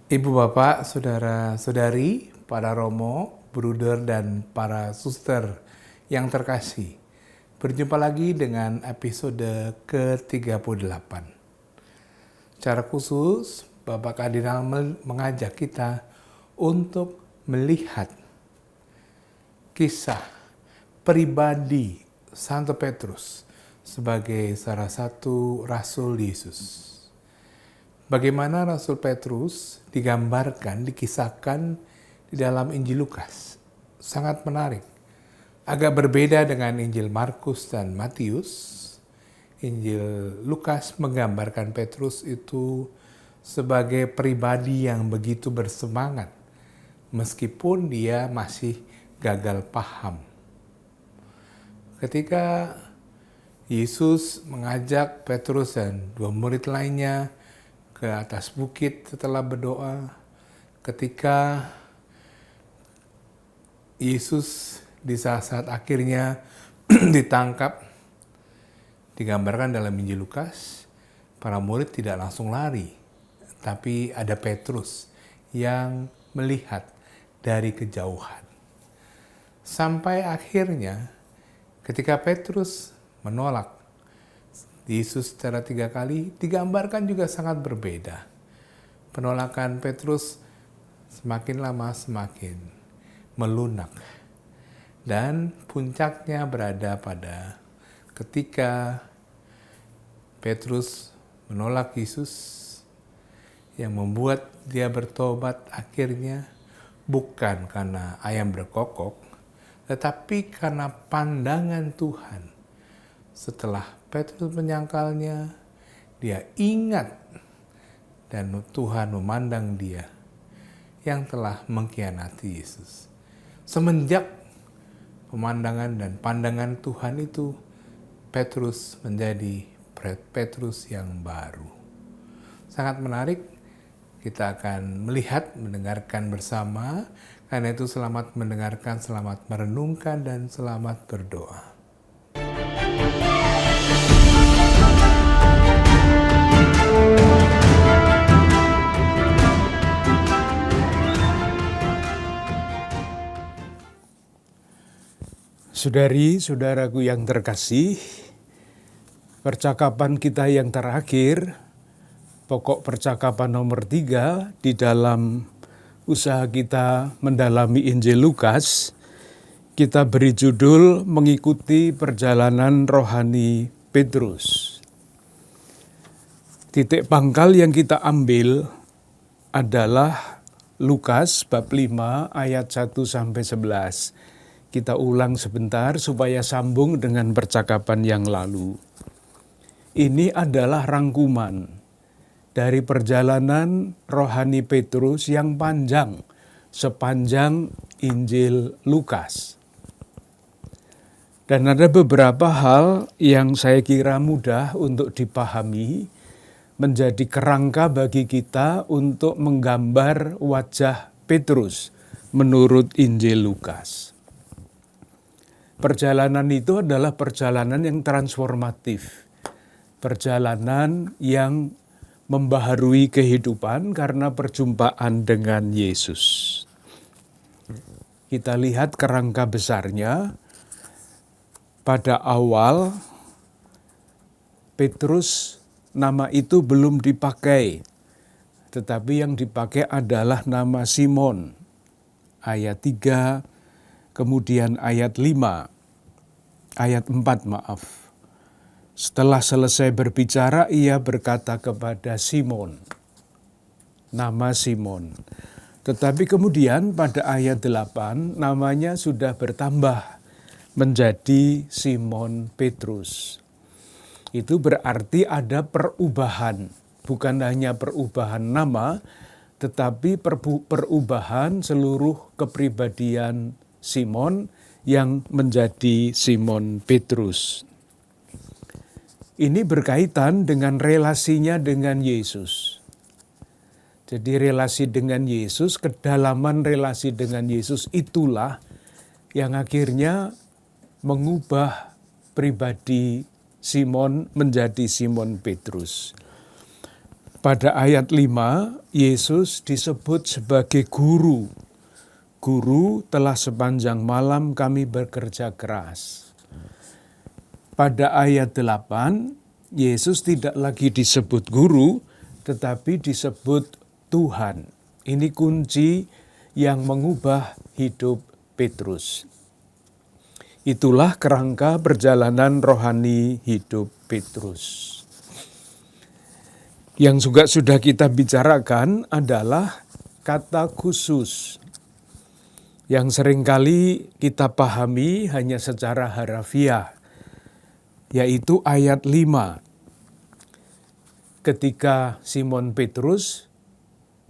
Ibu bapak, saudara-saudari, para romo, bruder, dan para suster yang terkasih. Berjumpa lagi dengan episode ke-38. Secara khusus, Bapak Kardinal mengajak kita untuk melihat kisah pribadi Santo Petrus sebagai salah satu Rasul Yesus. Bagaimana Rasul Petrus digambarkan, dikisahkan di dalam Injil Lukas. Sangat menarik. Agak berbeda dengan Injil Markus dan Matius. Injil Lukas menggambarkan Petrus itu sebagai pribadi yang begitu bersemangat, meskipun dia masih gagal paham. Ketika Yesus mengajak Petrus dan dua murid lainnya ke atas bukit setelah berdoa, ketika Yesus di saat-saat akhirnya ditangkap, digambarkan dalam Injil Lukas, para murid tidak langsung lari, tapi ada Petrus yang melihat dari kejauhan. Sampai akhirnya ketika Petrus menolak Yesus secara 3 kali, digambarkan juga sangat berbeda. Penolakan Petrus semakin lama semakin melunak. Dan puncaknya berada pada ketika Petrus menolak Yesus, yang membuat dia bertobat akhirnya bukan karena ayam berkokok, tetapi karena pandangan Tuhan. Setelah Petrus menyangkalnya, dia ingat dan Tuhan memandang dia yang telah mengkhianati Yesus. Semenjak pemandangan dan pandangan Tuhan itu, Petrus menjadi Petrus yang baru. Sangat menarik, kita akan melihat, mendengarkan bersama. Karena itu selamat mendengarkan, selamat merenungkan, dan selamat berdoa. Saudari, saudaraku yang terkasih, percakapan kita yang terakhir, pokok percakapan nomor 3 di dalam usaha kita mendalami Injil Lukas, kita beri judul mengikuti perjalanan rohani Petrus. Titik pangkal yang kita ambil adalah Lukas bab 5 ayat 1-11. Kita ulang sebentar supaya sambung dengan percakapan yang lalu. Ini adalah rangkuman dari perjalanan rohani Petrus yang panjang sepanjang Injil Lukas. Dan ada beberapa hal yang saya kira mudah untuk dipahami, menjadi kerangka bagi kita untuk menggambar wajah Petrus menurut Injil Lukas. Perjalanan itu adalah perjalanan yang transformatif. Perjalanan yang membaharui kehidupan karena perjumpaan dengan Yesus. Kita lihat kerangka besarnya. Pada awal, Petrus nama itu belum dipakai. Tetapi yang dipakai adalah nama Simon. Ayat 3, kemudian ayat 5, ayat 4 maaf. Setelah selesai berbicara, ia berkata kepada Simon, nama Simon. Tetapi kemudian pada ayat 8, namanya sudah bertambah menjadi Simon Petrus. Itu berarti ada perubahan, bukan hanya perubahan nama, tetapi perubahan seluruh kepribadian Simon yang menjadi Simon Petrus. Ini berkaitan dengan relasinya dengan Yesus. Jadi relasi dengan Yesus, kedalaman relasi dengan Yesus itulah yang akhirnya mengubah pribadi Simon menjadi Simon Petrus. pada ayat 5, Yesus disebut sebagai guru. Guru, telah sepanjang malam kami bekerja keras. Pada ayat 8, Yesus tidak lagi disebut guru, tetapi disebut Tuhan. Ini kunci yang mengubah hidup Petrus. Itulah kerangka perjalanan rohani hidup Petrus. Yang juga sudah kita bicarakan adalah kata khusus, yang seringkali kita pahami hanya secara harafiah, yaitu ayat 5. Ketika Simon Petrus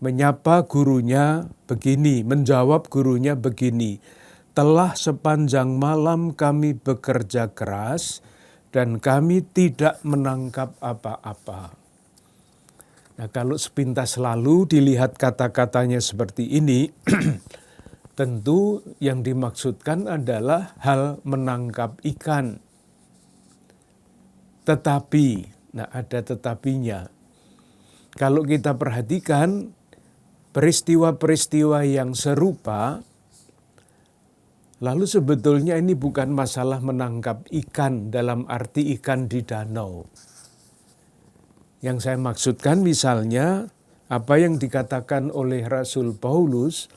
menyapa gurunya begini, menjawab gurunya begini, telah sepanjang malam kami bekerja keras dan kami tidak menangkap apa-apa. Nah, kalau sepintas lalu dilihat kata-katanya seperti ini, tentu yang dimaksudkan adalah hal menangkap ikan. Tetapi, nah ada tetapinya. Kalau kita perhatikan peristiwa-peristiwa yang serupa, lalu sebetulnya ini bukan masalah menangkap ikan dalam arti ikan di danau. Yang saya maksudkan misalnya apa yang dikatakan oleh Rasul Paulus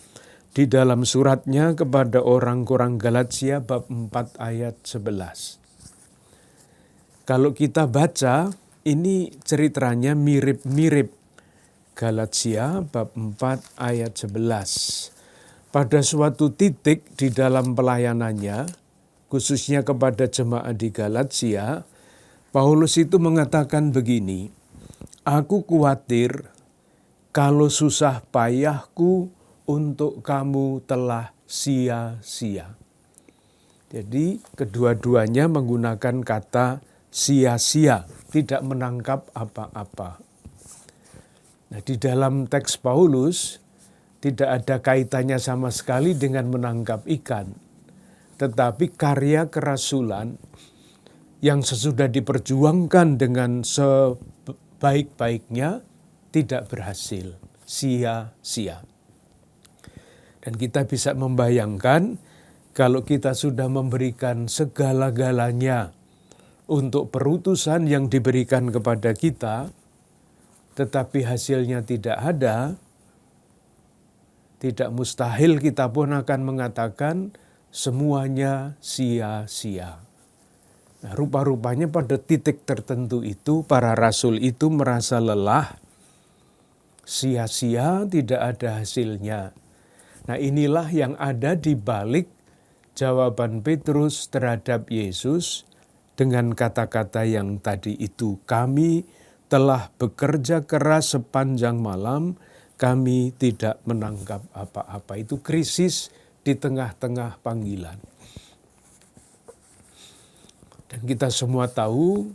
di dalam suratnya kepada orang-orang Galatia bab 4 ayat 11. Kalau kita baca, ini ceritanya mirip-mirip. Galatia bab 4 ayat 11. Pada suatu titik di dalam pelayanannya, khususnya kepada jemaat di Galatia, Paulus itu mengatakan begini, aku khawatir kalau susah payahku untuk kamu telah sia-sia. Jadi kedua-duanya menggunakan kata sia-sia, tidak menangkap apa-apa. Nah, di dalam teks Paulus tidak ada kaitannya sama sekali dengan menangkap ikan. Tetapi karya kerasulan yang sesudah diperjuangkan dengan sebaik-baiknya tidak berhasil, sia-sia. Dan kita bisa membayangkan kalau kita sudah memberikan segala-galanya untuk perutusan yang diberikan kepada kita, tetapi hasilnya tidak ada, tidak mustahil kita pun akan mengatakan semuanya sia-sia. Nah, rupa-rupanya pada titik tertentu itu para rasul itu merasa lelah, sia-sia, tidak ada hasilnya. Nah, inilah yang ada di balik jawaban Petrus terhadap Yesus dengan kata-kata yang tadi itu, kami telah bekerja keras sepanjang malam, kami tidak menangkap apa-apa. Itu krisis di tengah-tengah panggilan. Dan kita semua tahu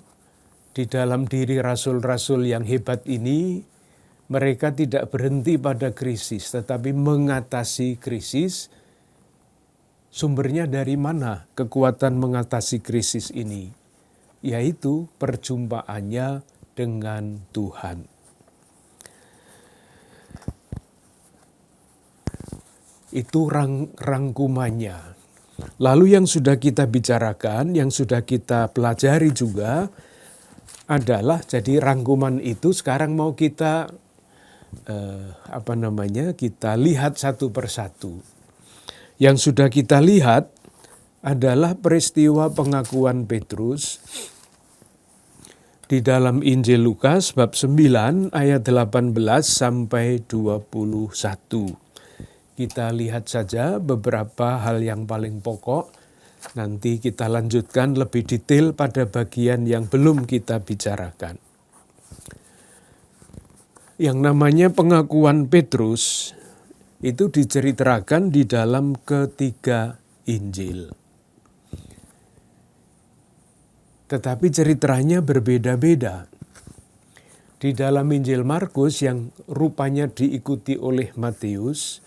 di dalam diri rasul-rasul yang hebat ini, mereka tidak berhenti pada krisis, tetapi mengatasi krisis. Sumbernya dari mana kekuatan mengatasi krisis ini? Yaitu perjumpaannya dengan Tuhan. Itu rangkumannya. Lalu yang sudah kita bicarakan, yang sudah kita pelajari juga adalah jadi rangkuman itu sekarang mau kita kita lihat satu persatu. Yang sudah kita lihat adalah peristiwa pengakuan Petrus di dalam Injil Lukas bab 9 ayat 18 sampai 21. Kita lihat saja beberapa hal yang paling pokok, nanti kita lanjutkan lebih detail pada bagian yang belum kita bicarakan. Yang namanya pengakuan Petrus itu diceritakan di dalam ketiga Injil. Tetapi ceritanya berbeda-beda. Di dalam Injil Markus yang rupanya diikuti oleh Matius,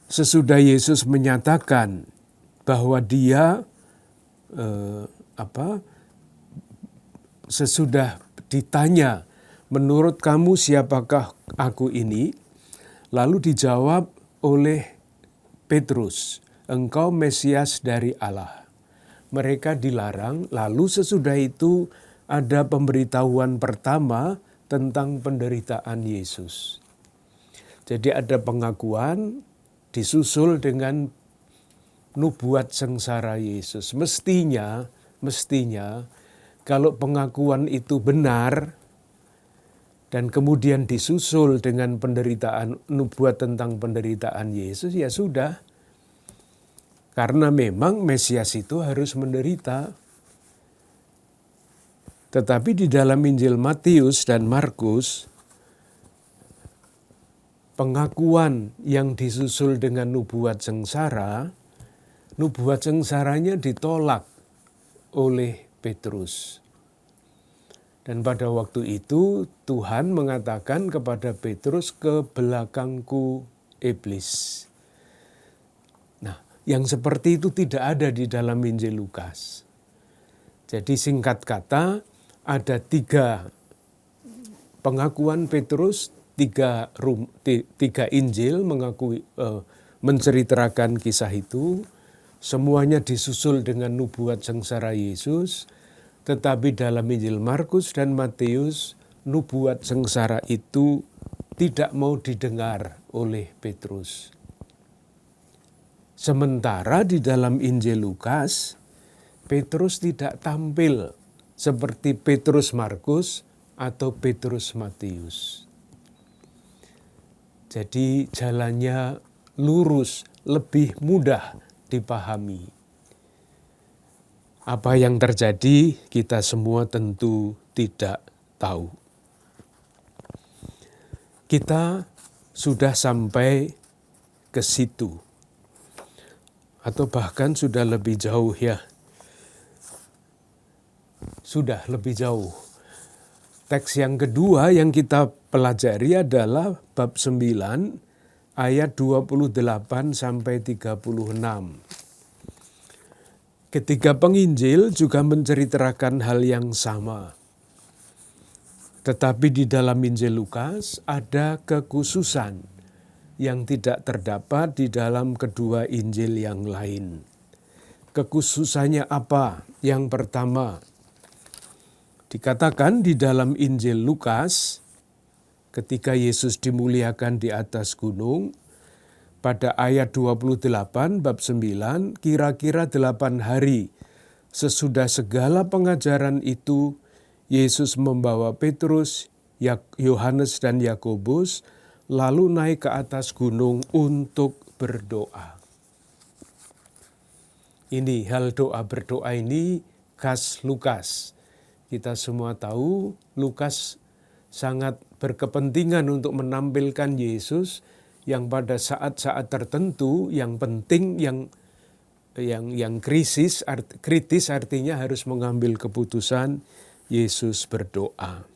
sesudah Yesus menyatakan bahwa dia sesudah ditanya menurut kamu siapakah aku ini? Lalu dijawab oleh Petrus, engkau Mesias dari Allah. Mereka dilarang, lalu sesudah itu ada pemberitahuan pertama tentang penderitaan Yesus. Jadi ada pengakuan disusul dengan nubuat sengsara Yesus. Mestinya kalau pengakuan itu benar dan kemudian disusul dengan penderitaan, nubuat tentang penderitaan Yesus, ya sudah. Karena memang Mesias itu harus menderita. Tetapi di dalam Injil Matius dan Markus, pengakuan yang disusul dengan nubuat sengsaranya ditolak oleh Petrus. Dan pada waktu itu Tuhan mengatakan kepada Petrus, ke belakangku iblis. Nah, yang seperti itu tidak ada di dalam Injil Lukas. Jadi singkat kata, ada 3 pengakuan Petrus, 3 Injil menceritakan kisah itu. Semuanya disusul dengan nubuat sengsara Yesus. Tetapi dalam Injil Markus dan Matius, nubuat sengsara itu tidak mau didengar oleh Petrus. Sementara di dalam Injil Lukas, Petrus tidak tampil seperti Petrus Markus atau Petrus Matius. Jadi jalannya lurus, lebih mudah dipahami. Apa yang terjadi kita semua tentu tidak tahu. Kita sudah sampai ke situ. Atau bahkan sudah lebih jauh ya. Sudah lebih jauh. Teks yang kedua yang kita pelajari adalah bab 9 ayat 28 sampai 36. Ketiga penginjil juga menceritakan hal yang sama. Tetapi di dalam Injil Lukas ada kekhususan yang tidak terdapat di dalam kedua Injil yang lain. Kekhususannya apa? Yang pertama, dikatakan di dalam Injil Lukas, ketika Yesus dimuliakan di atas gunung, pada ayat 28 bab 9, kira-kira 8 hari sesudah segala pengajaran itu, Yesus membawa Petrus, Yohanes dan Yakobus lalu naik ke atas gunung untuk berdoa. Ini hal doa berdoa ini khas Lukas. Kita semua tahu Lukas sangat berkepentingan untuk menampilkan Yesus yang pada saat-saat tertentu yang penting, yang kritis artinya harus mengambil keputusan, Yesus berdoa.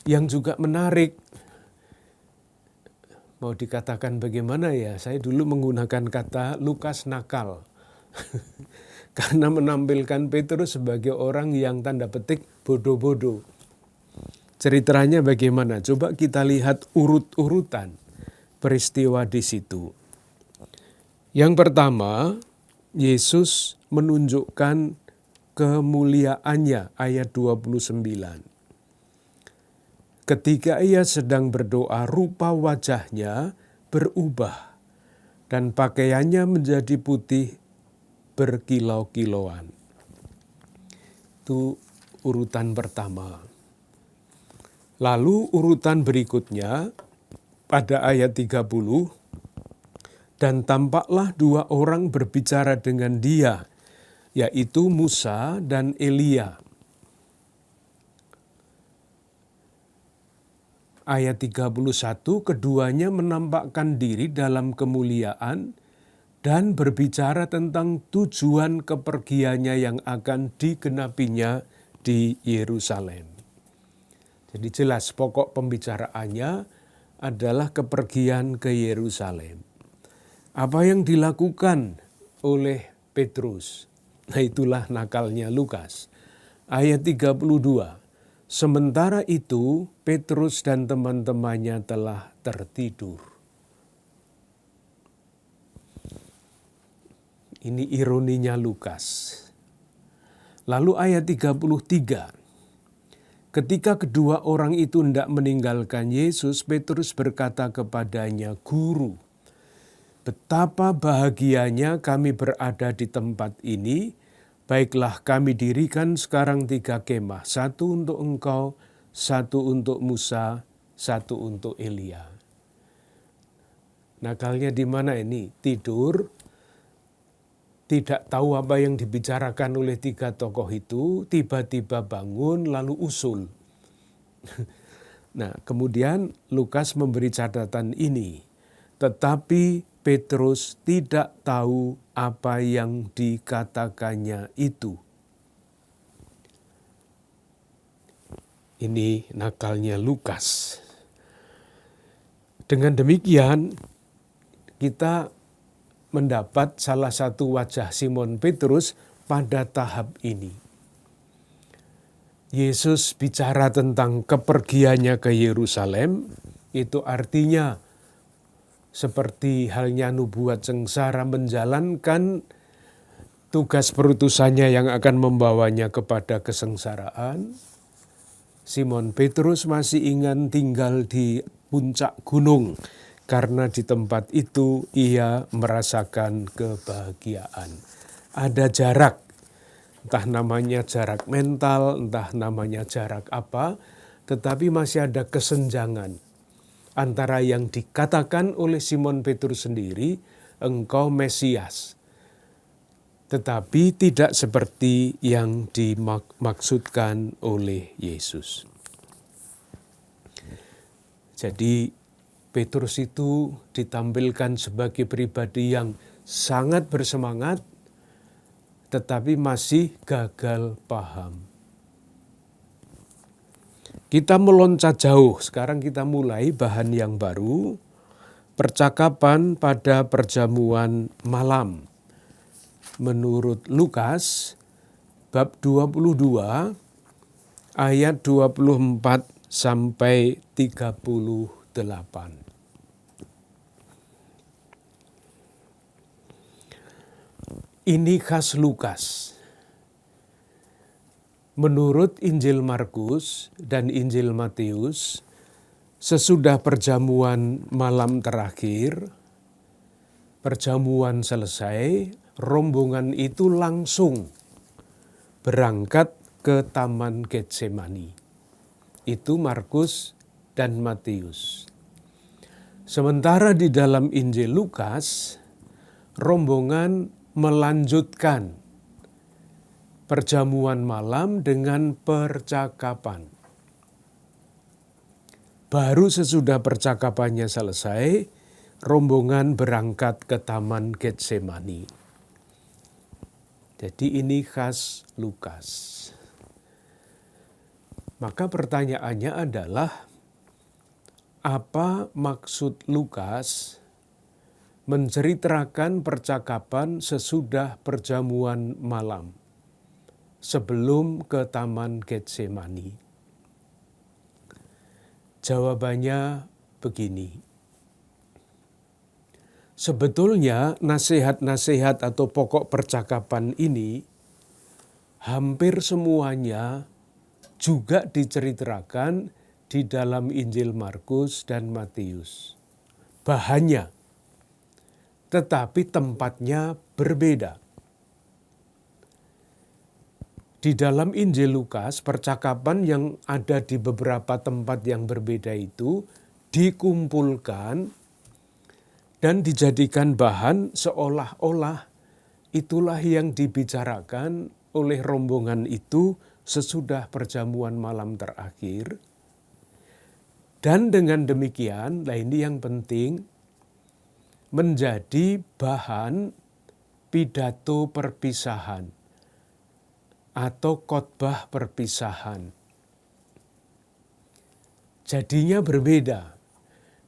Yang juga menarik, mau dikatakan bagaimana ya, saya dulu menggunakan kata Lukas nakal. Karena menampilkan Petrus sebagai orang yang tanda petik bodoh-bodoh. Ceritanya bagaimana? Coba kita lihat urut-urutan peristiwa di situ. Yang pertama, Yesus menunjukkan kemuliaannya, ayat 29. Ketika ia sedang berdoa, rupa wajahnya berubah dan pakaiannya menjadi putih berkilau-kilauan. Itu urutan pertama. Lalu urutan berikutnya, pada ayat 30, dan tampaklah 2 orang berbicara dengan dia, yaitu Musa dan Elia. Ayat 31, keduanya menampakkan diri dalam kemuliaan dan berbicara tentang tujuan kepergiannya yang akan digenapinya di Yerusalem. Jadi jelas pokok pembicaraannya adalah kepergian ke Yerusalem. Apa yang dilakukan oleh Petrus? Nah itulah nakalnya Lukas. Ayat 32, Sementara itu, Petrus dan teman-temannya telah tertidur. Ini ironinya Lukas. Lalu ayat 33. Ketika kedua orang itu hendak meninggalkan Yesus, Petrus berkata kepadanya, "Guru, betapa bahagianya kami berada di tempat ini. Baiklah, kami dirikan sekarang 3 kemah, satu untuk engkau, satu untuk Musa, satu untuk Elia." Nakalnya di mana ini? Tidur, tidak tahu apa yang dibicarakan oleh 3 tokoh itu, tiba-tiba bangun lalu usul. Nah, kemudian Lukas memberi catatan ini, tetapi Petrus tidak tahu apa yang dikatakannya itu. Ini nakalnya Lukas. Dengan demikian, kita mendapat salah satu wajah Simon Petrus pada tahap ini. Yesus bicara tentang kepergiannya ke Yerusalem, itu artinya seperti halnya nubuat sengsara menjalankan tugas perutusannya yang akan membawanya kepada kesengsaraan. Simon Petrus masih ingin tinggal di puncak gunung, karena di tempat itu ia merasakan kebahagiaan. Ada jarak, entah namanya jarak mental, entah namanya jarak apa, tetapi masih ada kesenjangan antara yang dikatakan oleh Simon Petrus sendiri, engkau Mesias, tetapi tidak seperti yang dimaksudkan oleh Yesus. Jadi Petrus itu ditampilkan sebagai pribadi yang sangat bersemangat, tetapi masih gagal paham. Kita meloncat jauh, sekarang kita mulai bahan yang baru, percakapan pada perjamuan malam. Menurut Lukas, bab 22, ayat 24 sampai 38. Ini khas Lukas. Menurut Injil Markus dan Injil Matius, sesudah perjamuan malam terakhir, perjamuan selesai, rombongan itu langsung berangkat ke Taman Getsemani. Itu Markus dan Matius. Sementara di dalam Injil Lukas, rombongan melanjutkan perjamuan malam dengan percakapan. Baru sesudah percakapannya selesai, rombongan berangkat ke Taman Getsemani. Jadi ini khas Lukas. Maka pertanyaannya adalah, apa maksud Lukas menceritakan percakapan sesudah perjamuan malam, sebelum ke Taman Getsemani? Jawabannya begini. Sebetulnya nasihat-nasihat atau pokok percakapan ini hampir semuanya juga diceritakan di dalam Injil Markus dan Matius. Bahannya, tetapi tempatnya berbeda. Di dalam Injil Lukas, percakapan yang ada di beberapa tempat yang berbeda itu dikumpulkan dan dijadikan bahan seolah-olah itulah yang dibicarakan oleh rombongan itu sesudah perjamuan malam terakhir. Dan dengan demikian, nah ini yang penting, menjadi bahan pidato perpisahan atau khotbah perpisahan. Jadinya berbeda.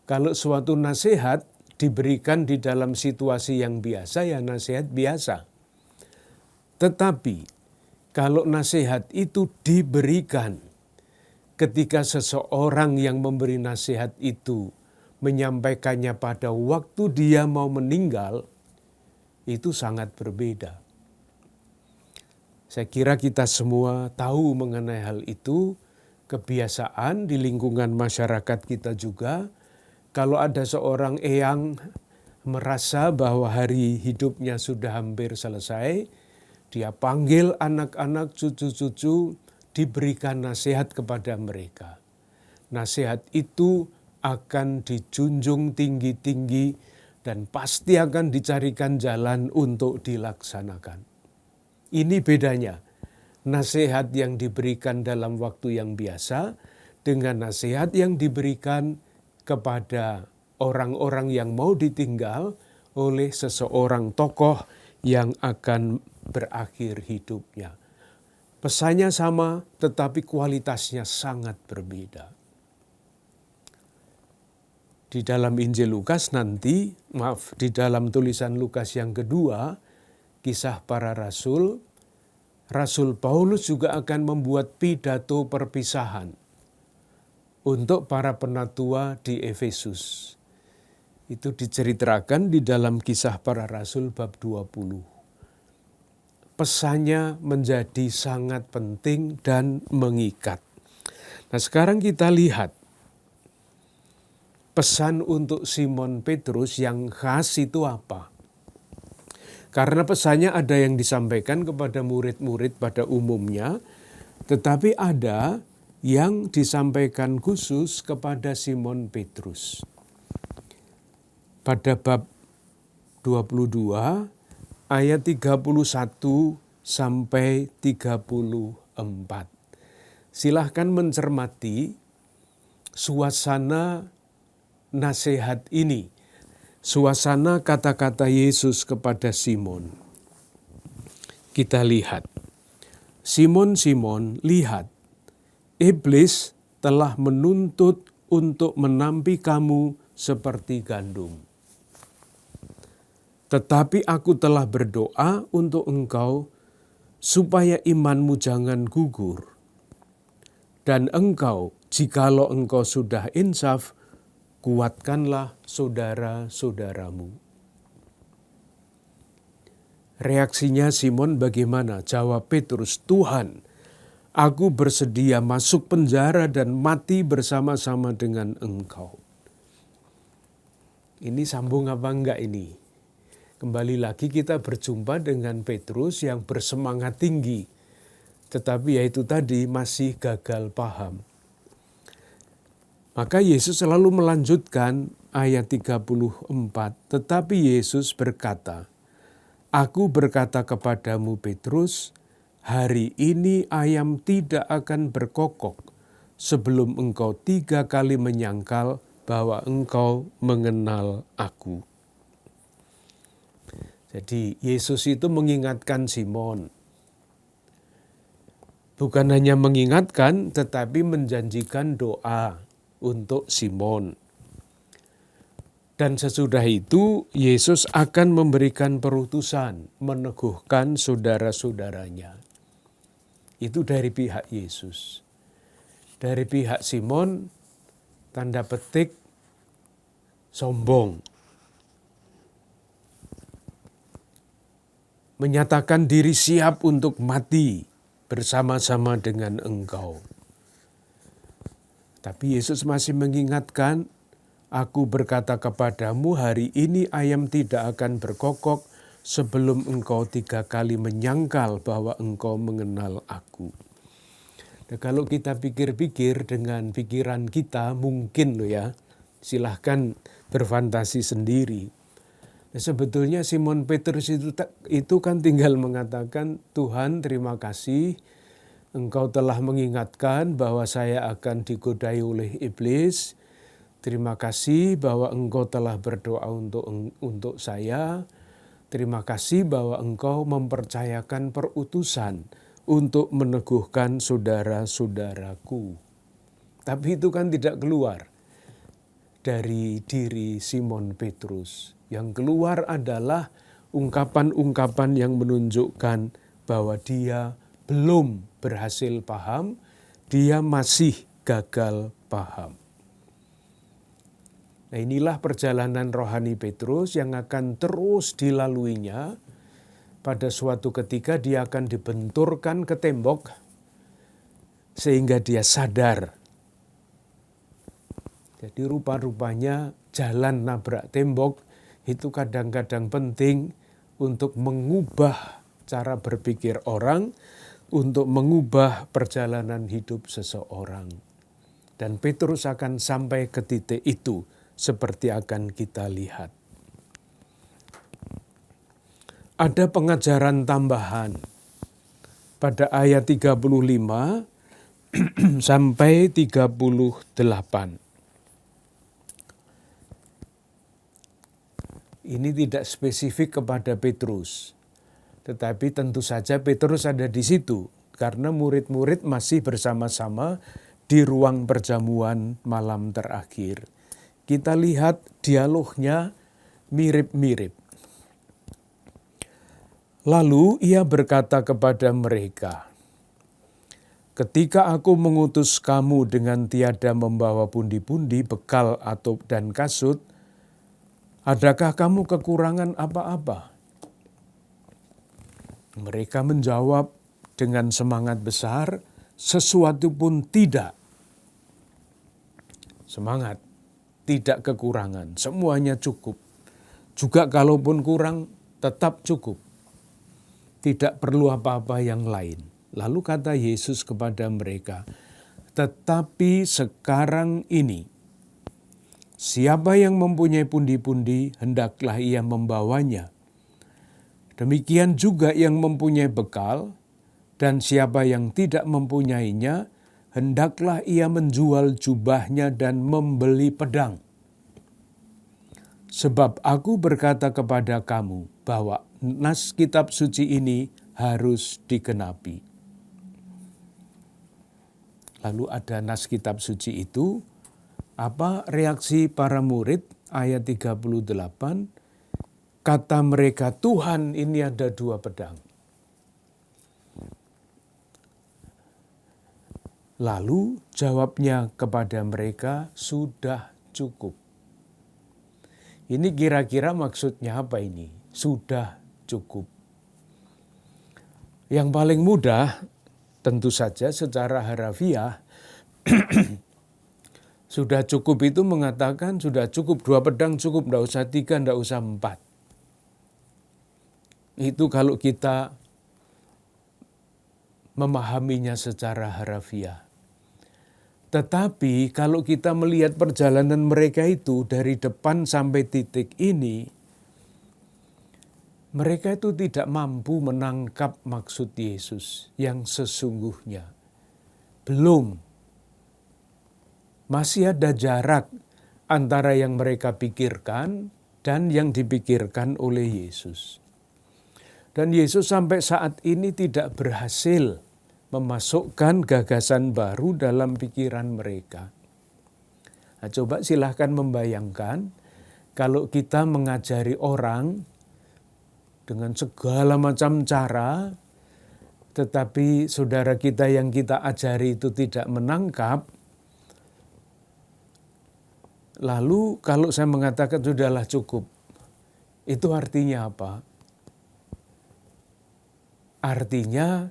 Kalau suatu nasihat diberikan di dalam situasi yang biasa, ya nasihat biasa. Tetapi kalau nasihat itu diberikan ketika seseorang yang memberi nasihat itu menyampaikannya pada waktu dia mau meninggal, itu sangat berbeda. Saya kira kita semua tahu mengenai hal itu, kebiasaan di lingkungan masyarakat kita juga, kalau ada seorang eyang merasa bahwa hari hidupnya sudah hampir selesai, dia panggil anak-anak, cucu-cucu, diberikan nasihat kepada mereka. Nasihat itu akan dijunjung tinggi-tinggi dan pasti akan dicarikan jalan untuk dilaksanakan. Ini bedanya, nasihat yang diberikan dalam waktu yang biasa dengan nasihat yang diberikan kepada orang-orang yang mau ditinggal oleh seseorang tokoh yang akan berakhir hidupnya. Pesannya sama, tetapi kualitasnya sangat berbeda. Di dalam Injil Lukas nanti, di dalam tulisan Lukas yang kedua, Kisah Para Rasul, Rasul Paulus juga akan membuat pidato perpisahan untuk para penatua di Efesus. Itu diceritakan di dalam Kisah Para Rasul bab 20. Pesannya menjadi sangat penting dan mengikat. Nah, sekarang kita lihat pesan untuk Simon Petrus yang khas itu apa? Karena pesannya ada yang disampaikan kepada murid-murid pada umumnya, tetapi ada yang disampaikan khusus kepada Simon Petrus. Pada bab 22 ayat 31 sampai 34. Silahkan mencermati suasana nasihat ini. Suasana kata-kata Yesus kepada Simon. Kita lihat. Simon, Simon, lihat. Iblis telah menuntut untuk menampi kamu seperti gandum. Tetapi aku telah berdoa untuk engkau supaya imanmu jangan gugur. Dan engkau, jikalau engkau sudah insaf, kuatkanlah saudara-saudaramu. Reaksinya Simon bagaimana? Jawab Petrus, Tuhan, aku bersedia masuk penjara dan mati bersama-sama dengan engkau. Ini sambung apa enggak ini? Kembali lagi kita berjumpa dengan Petrus yang bersemangat tinggi. Tetapi yaitu tadi masih gagal paham. Maka Yesus selalu melanjutkan ayat 34. Tetapi Yesus berkata, Aku berkata kepadamu Petrus, hari ini ayam tidak akan berkokok sebelum engkau 3 kali menyangkal bahwa engkau mengenal aku. Jadi Yesus itu mengingatkan Simon. Bukan hanya mengingatkan, tetapi menjanjikan doa untuk Simon. Dan sesudah itu Yesus akan memberikan perutusan, meneguhkan saudara-saudaranya. Itu dari pihak Yesus. Dari pihak Simon, tanda petik, sombong. Menyatakan diri siap untuk mati bersama-sama dengan engkau. Tapi Yesus masih mengingatkan, aku berkata kepadamu hari ini ayam tidak akan berkokok sebelum engkau 3 kali menyangkal bahwa engkau mengenal aku. Nah, kalau kita pikir-pikir dengan pikiran kita mungkin loh ya, silahkan berfantasi sendiri. Nah, sebetulnya Simon Petrus itu kan tinggal mengatakan, Tuhan terima kasih engkau telah mengingatkan bahwa saya akan digodai oleh iblis. Terima kasih bahwa engkau telah berdoa untuk saya. Terima kasih bahwa engkau mempercayakan perutusan untuk meneguhkan saudara-saudaraku. Tapi itu kan tidak keluar dari diri Simon Petrus. Yang keluar adalah ungkapan-ungkapan yang menunjukkan bahwa dia belum berhasil paham, dia masih gagal paham. Nah, inilah perjalanan rohani Petrus yang akan terus dilaluinya. Pada suatu ketika dia akan dibenturkan ke tembok sehingga dia sadar. Jadi rupa-rupanya jalan nabrak tembok itu kadang-kadang penting untuk mengubah cara berpikir orang, untuk mengubah perjalanan hidup seseorang. Dan Petrus akan sampai ke titik itu seperti akan kita lihat. Ada pengajaran tambahan pada ayat 35 sampai 38. Ini tidak spesifik kepada Petrus, tetapi tentu saja Petrus ada di situ karena murid-murid masih bersama-sama di ruang perjamuan malam terakhir. Kita lihat dialognya mirip-mirip. Lalu ia berkata kepada mereka, "Ketika aku mengutus kamu dengan tiada membawa pundi-pundi, bekal dan kasut, adakah kamu kekurangan apa-apa?" Mereka menjawab dengan semangat besar, "Sesuatu pun tidak." Semangat, tidak kekurangan, semuanya cukup. Juga kalaupun kurang, tetap cukup. Tidak perlu apa-apa yang lain. Lalu kata Yesus kepada mereka, "Tetapi sekarang ini, siapa yang mempunyai pundi-pundi, hendaklah ia membawanya. Demikian juga yang mempunyai bekal, dan siapa yang tidak mempunyainya, hendaklah ia menjual jubahnya dan membeli pedang. Sebab aku berkata kepada kamu bahwa nas kitab suci ini harus digenapi." Lalu ada nas kitab suci itu, apa reaksi para murid? Ayat 38, kata mereka, "Tuhan, ini ada 2 pedang." Lalu jawabnya kepada mereka, "Sudah cukup." Ini kira-kira maksudnya apa ini? Sudah cukup. Yang paling mudah tentu saja secara harafiah sudah cukup itu mengatakan sudah cukup 2 pedang cukup, tidak usah 3, tidak usah 4. Itu kalau kita memahaminya secara harafiah. Tetapi kalau kita melihat perjalanan mereka itu dari depan sampai titik ini, mereka itu tidak mampu menangkap maksud Yesus yang sesungguhnya. Belum. Masih ada jarak antara yang mereka pikirkan dan yang dipikirkan oleh Yesus. Dan Yesus sampai saat ini tidak berhasil memasukkan gagasan baru dalam pikiran mereka. Nah, coba silahkan membayangkan kalau kita mengajari orang dengan segala macam cara, tetapi saudara kita yang kita ajari itu tidak menangkap, lalu kalau saya mengatakan sudahlah cukup, itu artinya apa? Artinya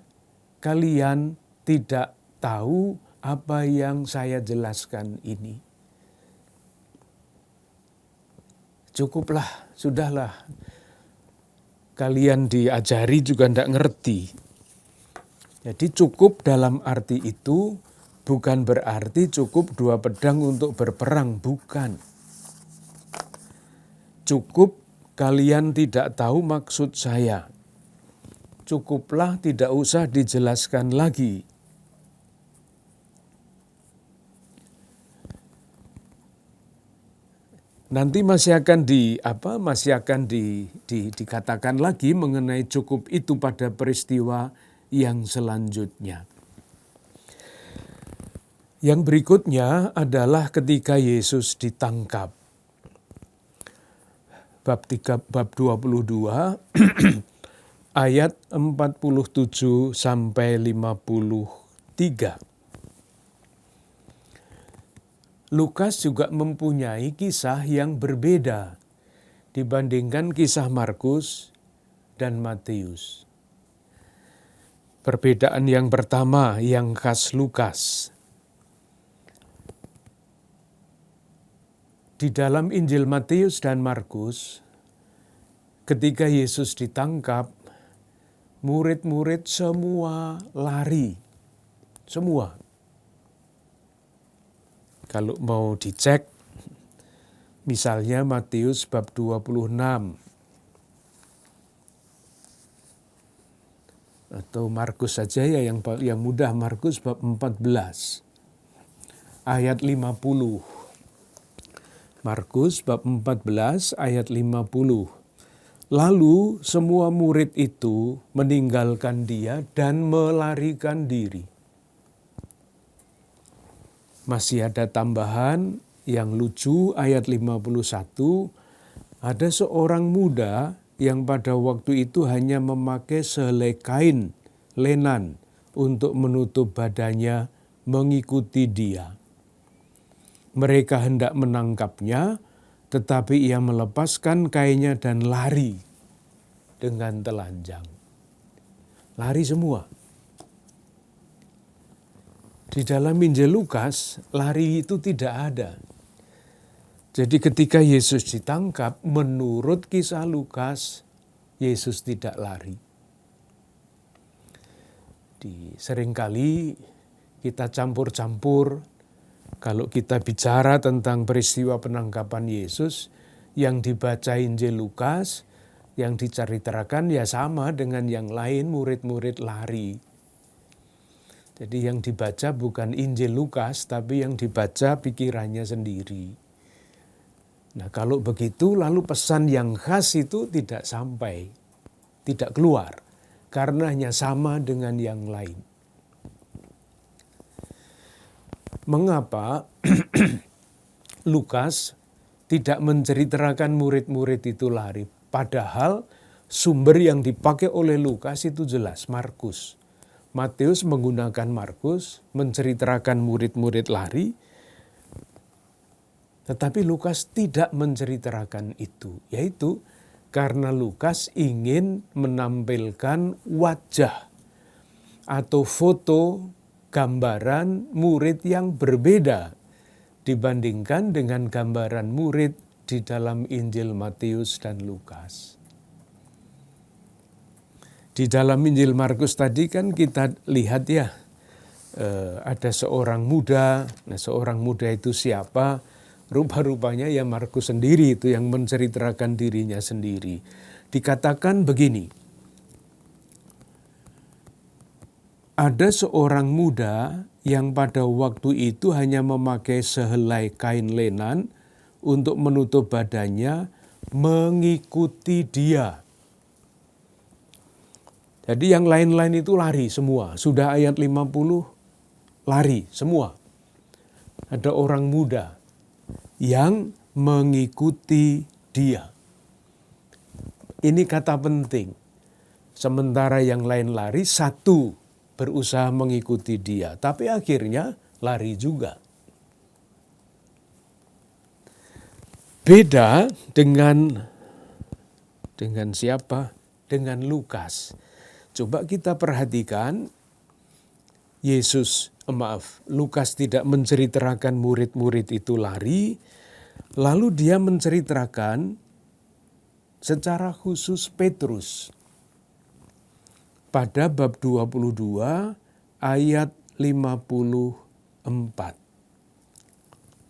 kalian tidak tahu apa yang saya jelaskan ini. Cukuplah, sudahlah. Kalian diajari juga tidak ngerti. Jadi cukup dalam arti itu bukan berarti cukup 2 pedang untuk berperang, bukan. Cukup kalian tidak tahu maksud saya. Cukuplah, tidak usah dijelaskan lagi. Nanti masih akan dikatakan lagi mengenai cukup itu pada peristiwa yang selanjutnya. Yang berikutnya adalah ketika Yesus ditangkap. Bab 22 ayat 47 sampai 53. Lukas juga mempunyai kisah yang berbeda dibandingkan kisah Markus dan Matius. Perbedaan yang pertama yang khas Lukas. Di dalam Injil Matius dan Markus, ketika Yesus ditangkap, murid-murid semua lari. Semua. Kalau mau dicek, misalnya Matius bab 26, atau Markus saja ya yang mudah, Markus bab 14, ayat 50. Markus bab 14 ayat 50. Lalu semua murid itu meninggalkan dia dan melarikan diri. Masih ada tambahan yang lucu ayat 51, ada seorang muda yang pada waktu itu hanya memakai sehelai kain lenan untuk menutup badannya mengikuti dia. Mereka hendak menangkapnya, tetapi ia melepaskan kainnya dan lari dengan telanjang. Lari semua. Di dalam Injil Lukas, lari itu tidak ada. Jadi ketika Yesus ditangkap, menurut kisah Lukas, Yesus tidak lari. Seringkali kita campur-campur, kalau kita bicara tentang peristiwa penangkapan Yesus, yang dibaca Injil Lukas, yang diceritakan ya sama dengan yang lain, murid-murid lari. Jadi yang dibaca bukan Injil Lukas, tapi yang dibaca pikirannya sendiri. Nah kalau begitu lalu pesan yang khas itu tidak sampai, tidak keluar, karena hanya sama dengan yang lain. Mengapa Lukas tidak menceritakan murid-murid itu lari? Padahal sumber yang dipakai oleh Lukas itu jelas, Markus. Matius menggunakan Markus, menceritakan murid-murid lari, tetapi Lukas tidak menceritakan itu, yaitu karena Lukas ingin menampilkan wajah atau foto gambaran murid yang berbeda dibandingkan dengan gambaran murid di dalam Injil Matius dan Lukas. Di dalam Injil Markus tadi kan kita lihat ya, ada seorang muda. Nah seorang muda itu siapa? Rupa-rupanya ya Markus sendiri itu yang menceritakan dirinya sendiri. Dikatakan begini, ada seorang muda yang pada waktu itu hanya memakai sehelai kain lenan untuk menutup badannya, mengikuti dia. Jadi yang lain-lain itu lari semua. Sudah ayat 50, lari semua. Ada orang muda yang mengikuti dia. Ini kata penting. Sementara yang lain lari, satu berusaha mengikuti dia. Tapi akhirnya lari juga. Beda dengan siapa? Dengan Lukas. Coba kita perhatikan, Lukas tidak menceritakan murid-murid itu lari, lalu dia menceritakan secara khusus Petrus. Pada bab 22 ayat 54.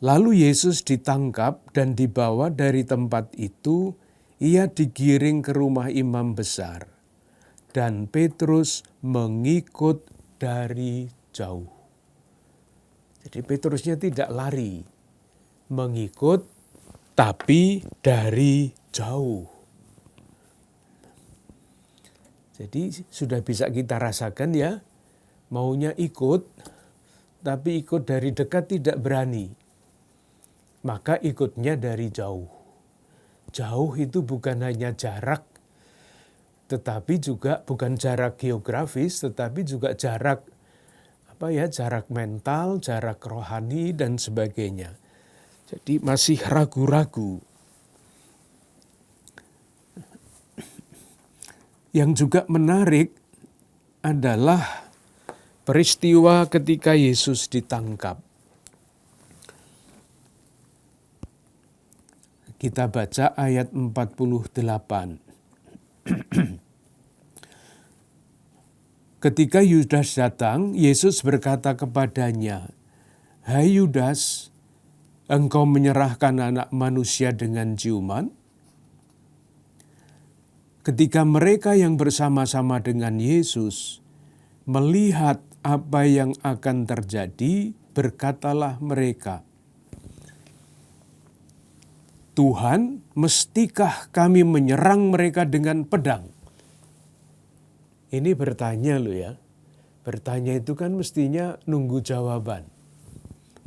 Lalu Yesus ditangkap dan dibawa dari tempat itu, ia digiring ke rumah imam besar. Dan Petrus mengikut dari jauh. Jadi Petrusnya tidak lari, mengikut tapi dari jauh. Jadi sudah bisa kita rasakan ya, maunya ikut, tapi ikut dari dekat tidak berani. Maka ikutnya dari jauh. Jauh itu bukan hanya jarak, tetapi juga bukan jarak geografis, tetapi juga jarak jarak mental, jarak rohani dan sebagainya. Jadi masih ragu-ragu. Yang juga menarik adalah peristiwa ketika Yesus ditangkap. Kita baca ayat 48. Ketika Yudas datang, Yesus berkata kepadanya, "Hai Yudas, engkau menyerahkan anak manusia dengan ciuman?" Ketika mereka yang bersama-sama dengan Yesus melihat apa yang akan terjadi, berkatalah mereka, "Tuhan, mestikah kami menyerang mereka dengan pedang?" Ini bertanya loh ya. Bertanya itu kan mestinya nunggu jawaban.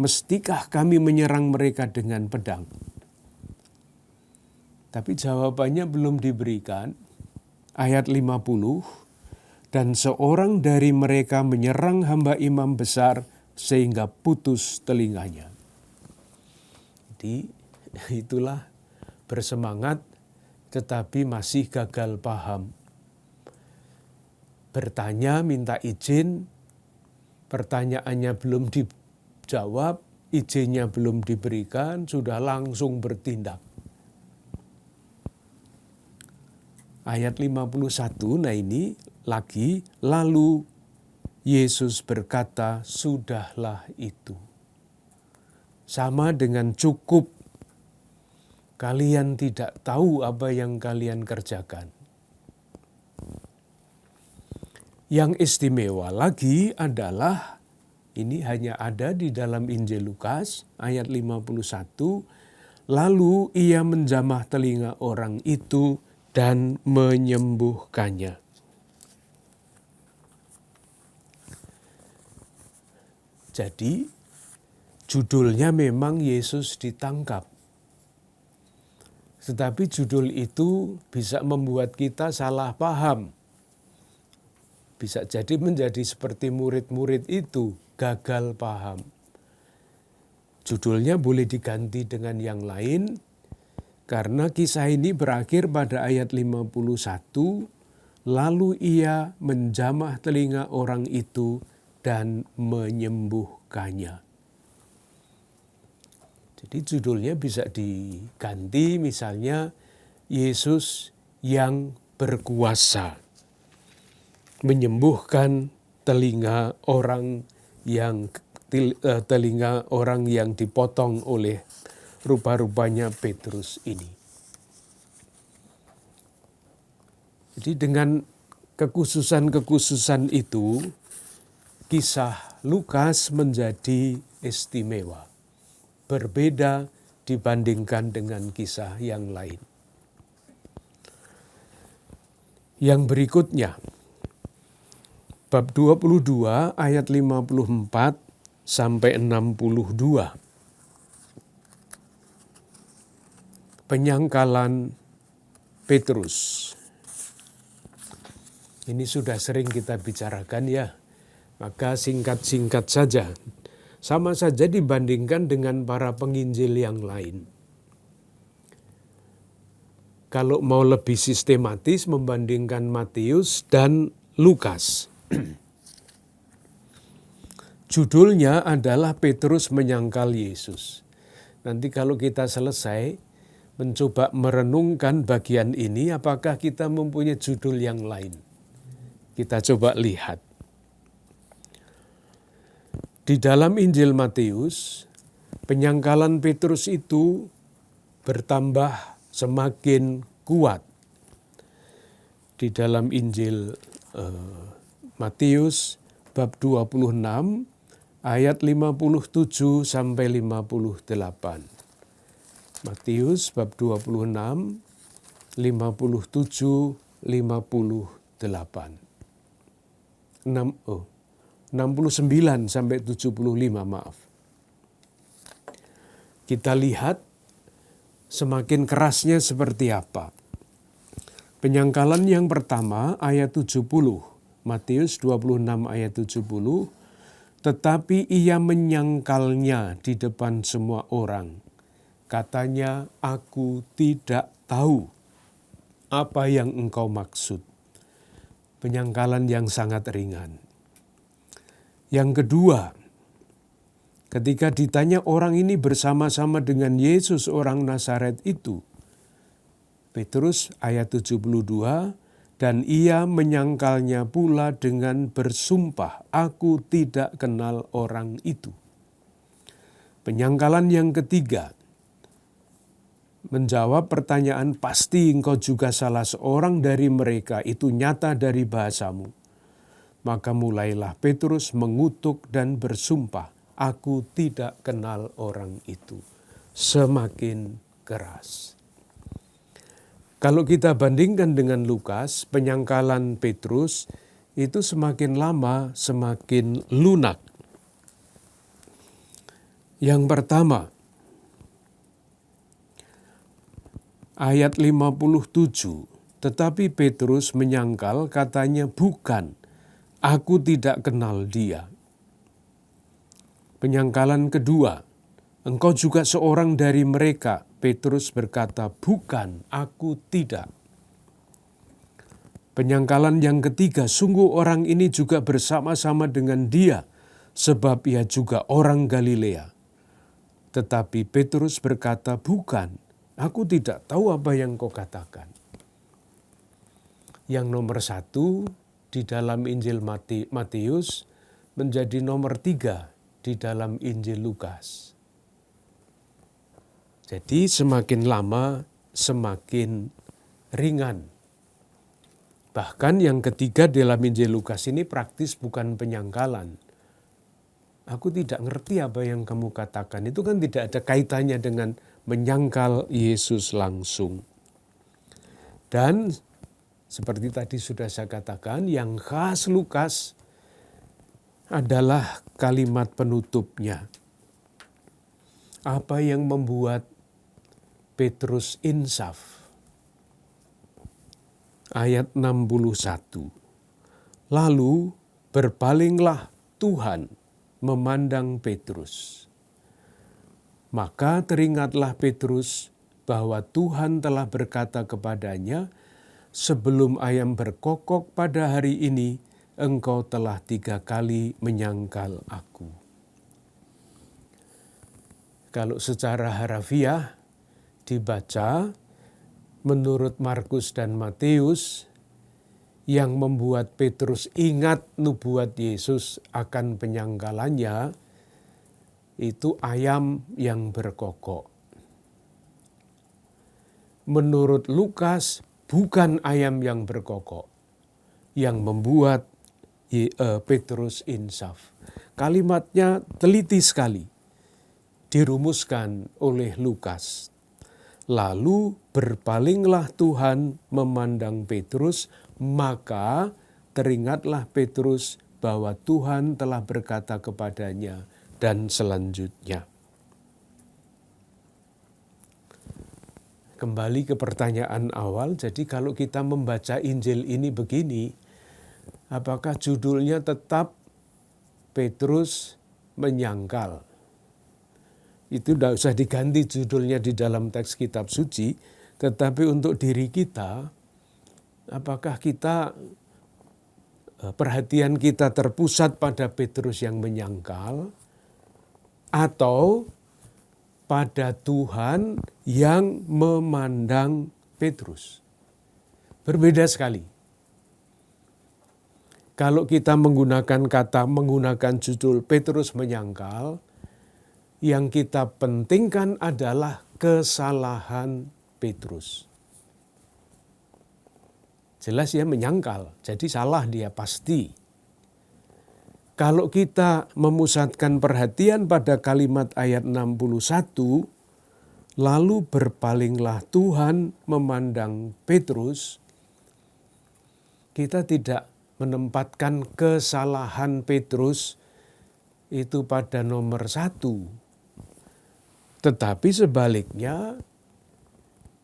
Mestikah kami menyerang mereka dengan pedang? Tapi jawabannya belum diberikan. Ayat 50, dan seorang dari mereka menyerang hamba imam besar sehingga putus telinganya. Jadi itulah bersemangat tetapi masih gagal paham. Bertanya, minta izin, pertanyaannya belum dijawab, izinnya belum diberikan, sudah langsung bertindak. Ayat 51, nah ini lagi, lalu Yesus berkata, "Sudahlah itu." Sama dengan cukup, kalian tidak tahu apa yang kalian kerjakan. Yang istimewa lagi adalah, ini hanya ada di dalam Injil Lukas, ayat 51, lalu ia menjamah telinga orang itu dan menyembuhkannya. Jadi, judulnya memang Yesus ditangkap. Tetapi judul itu bisa membuat kita salah paham. Bisa jadi menjadi seperti murid-murid itu, gagal paham. Judulnya boleh diganti dengan yang lain, karena kisah ini berakhir pada ayat 51, lalu ia menjamah telinga orang itu dan menyembuhkannya. Jadi judulnya bisa diganti misalnya, Yesus yang berkuasa menyembuhkan telinga orang yang dipotong oleh rupa-rupanya Petrus ini. Jadi dengan kekhususan-kekhususan itu, kisah Lukas menjadi istimewa, berbeda dibandingkan dengan kisah yang lain. Yang berikutnya, bab 22 ayat 54 sampai 62. Penyangkalan Petrus. Ini sudah sering kita bicarakan ya, maka singkat-singkat saja. Sama saja dibandingkan dengan para penginjil yang lain. Kalau mau lebih sistematis membandingkan Matius dan Lukas. Judulnya adalah Petrus menyangkal Yesus. Nanti kalau kita selesai mencoba merenungkan bagian ini, apakah kita mempunyai judul yang lain? Kita coba lihat. Di dalam Injil Matius, penyangkalan Petrus itu bertambah semakin kuat. Di dalam Injil Matius bab 26 ayat 57 sampai 58. Matius bab 26 57 58. 69 sampai 75, maaf. Kita lihat semakin kerasnya seperti apa. Penyangkalan yang pertama ayat 70, Matius 26 ayat 70, tetapi ia menyangkalnya di depan semua orang Katanya, "Aku tidak tahu apa yang engkau maksud." Penyangkalan yang sangat ringan. Yang kedua, ketika ditanya orang ini bersama-sama dengan Yesus orang Nazaret itu, Petrus ayat 72, dan ia menyangkalnya pula dengan bersumpah, "Aku tidak kenal orang itu." Penyangkalan yang ketiga, menjawab pertanyaan, "Pasti engkau juga salah seorang dari mereka, itu nyata dari bahasamu." Maka mulailah Petrus mengutuk dan bersumpah, "Aku tidak kenal orang itu." Semakin keras. Kalau kita bandingkan dengan Lukas, penyangkalan Petrus itu semakin lama semakin lunak. Yang pertama, ayat 57, tetapi Petrus menyangkal, katanya, "Bukan, aku tidak kenal dia." Penyangkalan kedua, "Engkau juga seorang dari mereka." Petrus berkata, "Bukan, aku tidak." Penyangkalan yang ketiga, "Sungguh orang ini juga bersama-sama dengan dia, sebab ia juga orang Galilea." Tetapi Petrus berkata, "Bukan, aku tidak tahu apa yang kau katakan." Yang nomor satu di dalam Injil Matius menjadi nomor 3 di dalam Injil Lukas. Jadi semakin lama semakin ringan. Bahkan yang ketiga dalam Injil Lukas ini praktis bukan penyangkalan. "Aku tidak ngerti apa yang kamu katakan." Itu kan tidak ada kaitannya dengan menyangkal Yesus langsung. Dan seperti tadi sudah saya katakan, yang khas Lukas adalah kalimat penutupnya. Apa yang membuat Petrus insaf? Ayat 61. Lalu berpalinglah Tuhan memandang Petrus. Maka teringatlah Petrus bahwa Tuhan telah berkata kepadanya, "Sebelum ayam berkokok pada hari ini, engkau telah 3 kali menyangkal aku." Kalau secara harafiah dibaca, menurut Markus dan Matius, yang membuat Petrus ingat nubuat Yesus akan penyangkalannya, itu ayam yang berkokok. Menurut Lukas, bukan ayam yang berkokok yang membuat Petrus insaf. Kalimatnya teliti sekali, dirumuskan oleh Lukas. Lalu berpalinglah Tuhan memandang Petrus, maka teringatlah Petrus bahwa Tuhan telah berkata kepadanya, dan selanjutnya. Kembali ke pertanyaan awal, jadi kalau kita membaca Injil ini begini, apakah judulnya tetap Petrus menyangkal? Itu tidak usah diganti judulnya di dalam teks kitab suci, tetapi untuk diri kita, apakah perhatian kita terpusat pada Petrus yang menyangkal, atau pada Tuhan yang memandang Petrus? Berbeda sekali. Kalau kita menggunakan judul Petrus menyangkal, yang kita pentingkan adalah kesalahan Petrus. Jelas ya, menyangkal, jadi salah dia pasti. Kalau kita memusatkan perhatian pada kalimat ayat 61, lalu berpalinglah Tuhan memandang Petrus, kita tidak menempatkan kesalahan Petrus itu pada nomor 1. Tetapi sebaliknya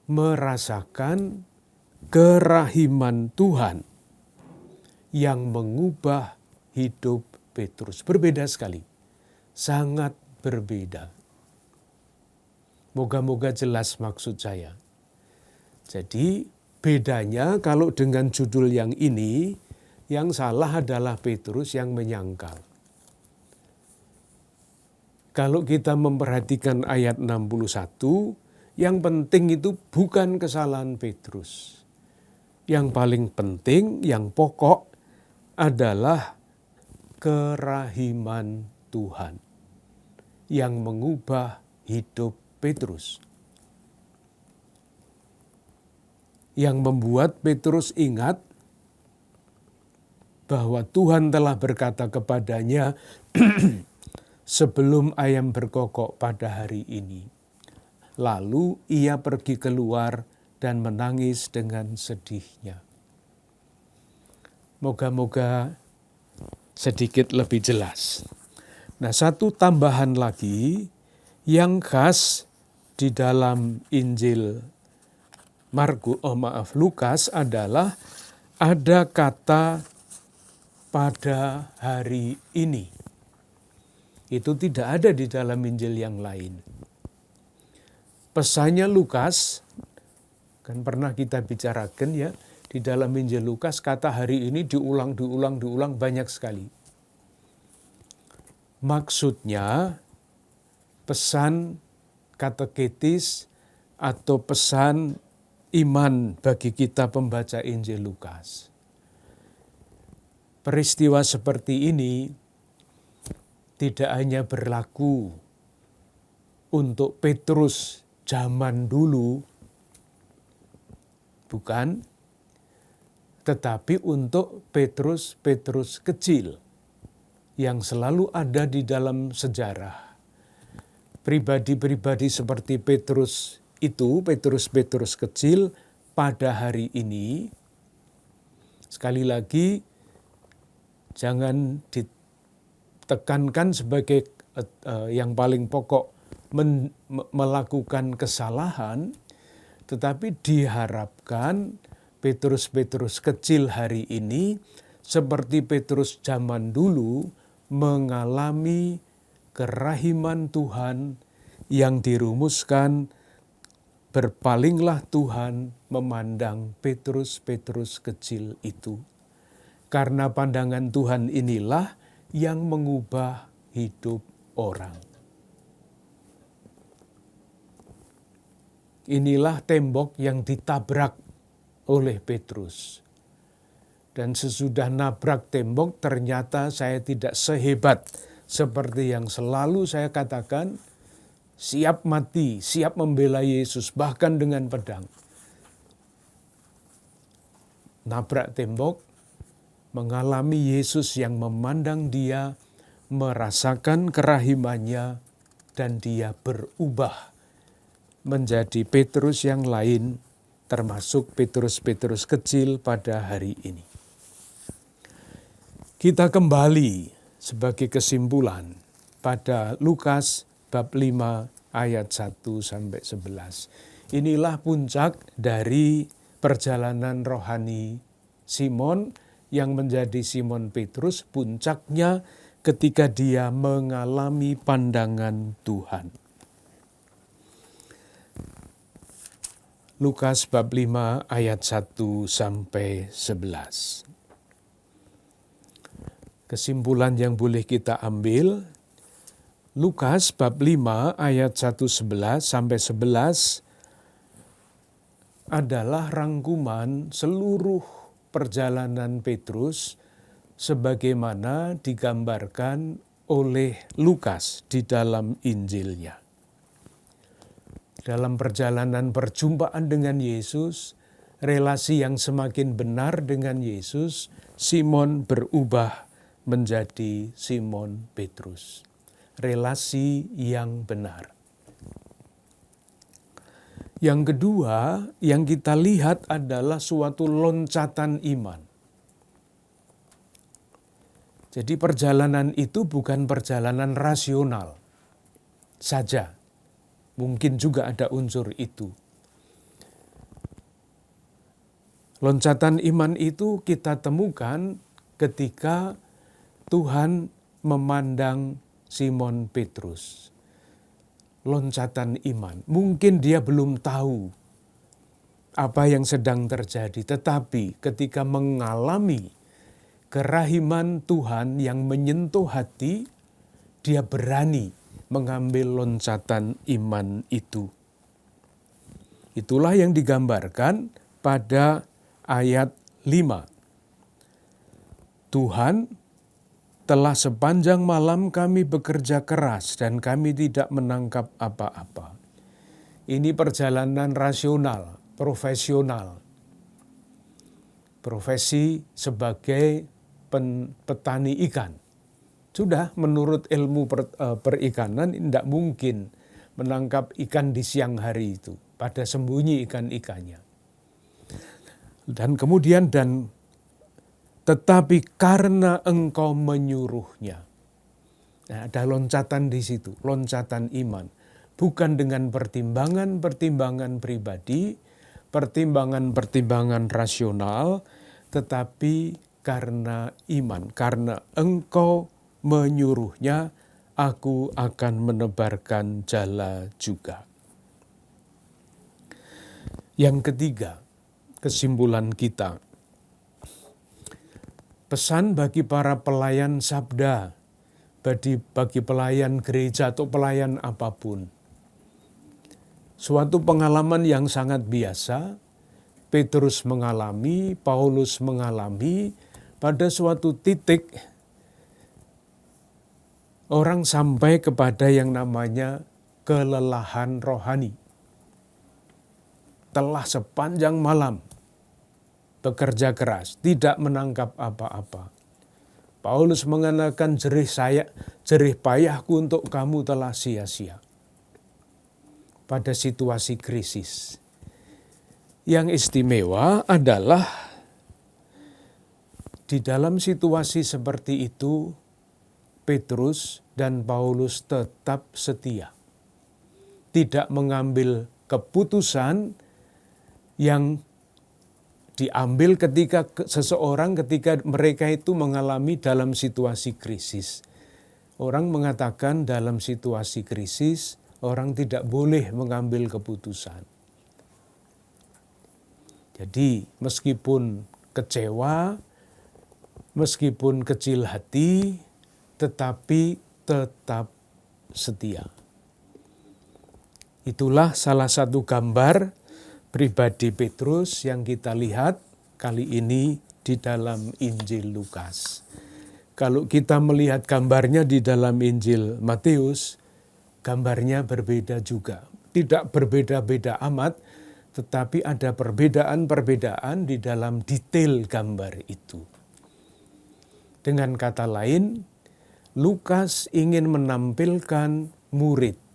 merasakan kerahiman Tuhan yang mengubah hidup Petrus. Berbeda sekali, sangat berbeda. Moga-moga jelas maksud saya. Jadi bedanya kalau dengan judul yang ini, yang salah adalah Petrus yang menyangkal. Kalau kita memperhatikan ayat 61, yang penting itu bukan kesalahan Petrus. Yang paling penting, yang pokok adalah kerahiman Tuhan yang mengubah hidup Petrus. Yang membuat Petrus ingat bahwa Tuhan telah berkata kepadanya, sebelum ayam berkokok pada hari ini. Lalu ia pergi keluar dan menangis dengan sedihnya. Moga-moga sedikit lebih jelas. Nah, satu tambahan lagi yang khas di dalam Injil Lukas adalah ada kata pada hari ini. Itu tidak ada di dalam Injil yang lain. Pesannya Lukas, kan pernah kita bicarakan ya, di dalam Injil Lukas kata hari ini diulang banyak sekali. Maksudnya pesan kateketis atau pesan iman bagi kita pembaca Injil Lukas. Peristiwa seperti ini tidak hanya berlaku untuk Petrus zaman dulu, bukan, tetapi untuk Petrus kecil yang selalu ada di dalam sejarah. Pribadi-pribadi seperti Petrus itu, Petrus kecil pada hari ini, sekali lagi jangan ditekankan sebagai yang paling pokok melakukan kesalahan, tetapi diharapkan Petrus kecil hari ini seperti Petrus zaman dulu mengalami kerahiman Tuhan yang dirumuskan, berpalinglah Tuhan memandang Petrus kecil itu. Karena pandangan Tuhan inilah yang mengubah hidup orang. Inilah tembok yang ditabrak oleh Petrus. Dan sesudah nabrak tembok ternyata saya tidak sehebat seperti yang selalu saya katakan, siap mati, siap membela Yesus bahkan dengan pedang. Nabrak tembok, mengalami Yesus yang memandang dia, merasakan kerahimannya, dan dia berubah menjadi Petrus yang lain, termasuk Petrus kecil pada hari ini. Kita kembali sebagai kesimpulan pada Lukas bab 5 ayat 1-11. Inilah puncak dari perjalanan rohani Simon yang menjadi Simon Petrus, puncaknya ketika dia mengalami pandangan Tuhan. Lukas bab 5 ayat 1-11. Kesimpulan yang boleh kita ambil, Lukas bab 5 ayat 1-11 adalah rangkuman seluruh perjalanan Petrus sebagaimana digambarkan oleh Lukas di dalam Injilnya. Dalam perjalanan perjumpaan dengan Yesus, relasi yang semakin benar dengan Yesus, Simon berubah menjadi Simon Petrus. Relasi yang benar. Yang kedua, yang kita lihat adalah suatu loncatan iman. Jadi perjalanan itu bukan perjalanan rasional saja. Mungkin juga ada unsur itu. Loncatan iman itu kita temukan ketika Tuhan memandang Simon Petrus. loncatan iman. Mungkin dia belum tahu apa yang sedang terjadi, tetapi ketika mengalami kerahiman Tuhan yang menyentuh hati, dia berani mengambil loncatan iman itu. Itulah yang digambarkan pada ayat 5. Tuhan, telah sepanjang malam kami bekerja keras dan kami tidak menangkap apa-apa. Ini perjalanan rasional, profesional. Profesi sebagai petani ikan. Sudah menurut ilmu perikanan tidak mungkin menangkap ikan di siang hari itu. Pada sembunyi ikan-ikannya. Dan kemudian tetapi karena engkau menyuruhnya. Nah, ada loncatan di situ, loncatan iman. Bukan dengan pertimbangan-pertimbangan pribadi, pertimbangan-pertimbangan rasional, tetapi karena iman. Karena engkau menyuruhnya, aku akan menebarkan jala juga. Yang ketiga, kesimpulan kita. Pesan bagi para pelayan sabda, bagi pelayan gereja atau pelayan apapun. Suatu pengalaman yang sangat biasa, Petrus mengalami, Paulus mengalami, pada suatu titik orang sampai kepada yang namanya kelelahan rohani. Telah sepanjang malam bekerja keras, tidak menangkap apa-apa. Paulus mengatakan jerih payahku untuk kamu telah sia-sia. Pada situasi krisis. Yang istimewa adalah di dalam situasi seperti itu, Petrus dan Paulus tetap setia. Tidak mengambil keputusan yang diambil ketika mereka itu mengalami dalam situasi krisis. Orang mengatakan dalam situasi krisis, orang tidak boleh mengambil keputusan. Jadi meskipun kecewa, meskipun kecil hati, tetapi tetap setia. Itulah salah satu gambar pribadi Petrus yang kita lihat kali ini di dalam Injil Lukas. Kalau kita melihat gambarnya di dalam Injil Matius, gambarnya berbeda juga. Tidak berbeda-beda amat, tetapi ada perbedaan-perbedaan di dalam detail gambar itu. Dengan kata lain, Lukas ingin menampilkan murid.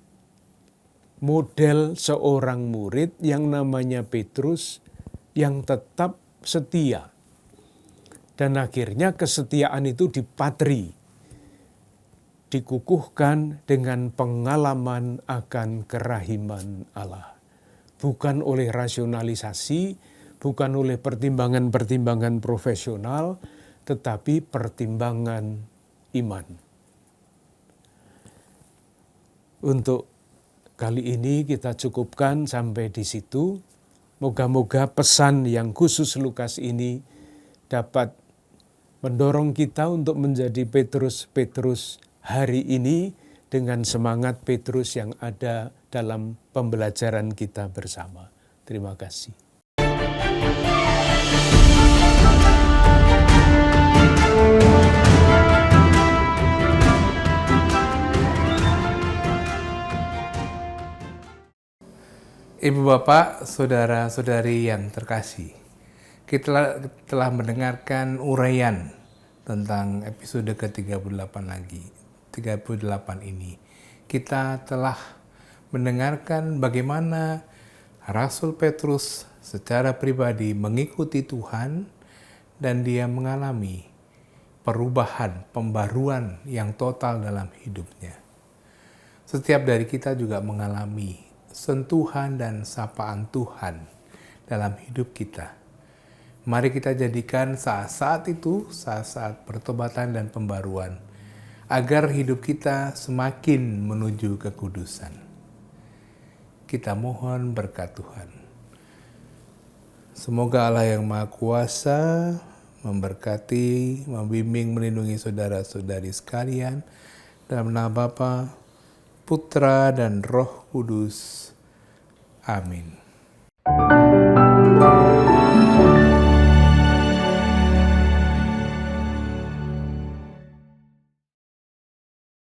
Model seorang murid yang namanya Petrus yang tetap setia. Dan akhirnya kesetiaan itu dipatri, dikukuhkan dengan pengalaman akan kerahiman Allah. Bukan oleh rasionalisasi, bukan oleh pertimbangan-pertimbangan profesional, tetapi pertimbangan iman. Untuk kali ini kita cukupkan sampai di situ. Moga-moga pesan yang khusus Lukas ini dapat mendorong kita untuk menjadi Petrus hari ini dengan semangat Petrus yang ada dalam pembelajaran kita bersama. Terima kasih. Ibu bapak, saudara-saudari yang terkasih, kita telah mendengarkan uraian tentang episode ke-38 ini. Kita telah mendengarkan bagaimana Rasul Petrus secara pribadi mengikuti Tuhan dan dia mengalami perubahan, pembaruan yang total dalam hidupnya. Setiap dari kita juga mengalami sentuhan dan sapaan Tuhan dalam hidup kita. Mari kita jadikan saat-saat itu, saat-saat pertobatan dan pembaruan, agar hidup kita semakin menuju kekudusan. kita mohon berkat Tuhan. Semoga Allah yang Maha Kuasa memberkati, membimbing, melindungi saudara-saudari sekalian dalam nama Bapa, Putra, dan Roh Kudus. Amin.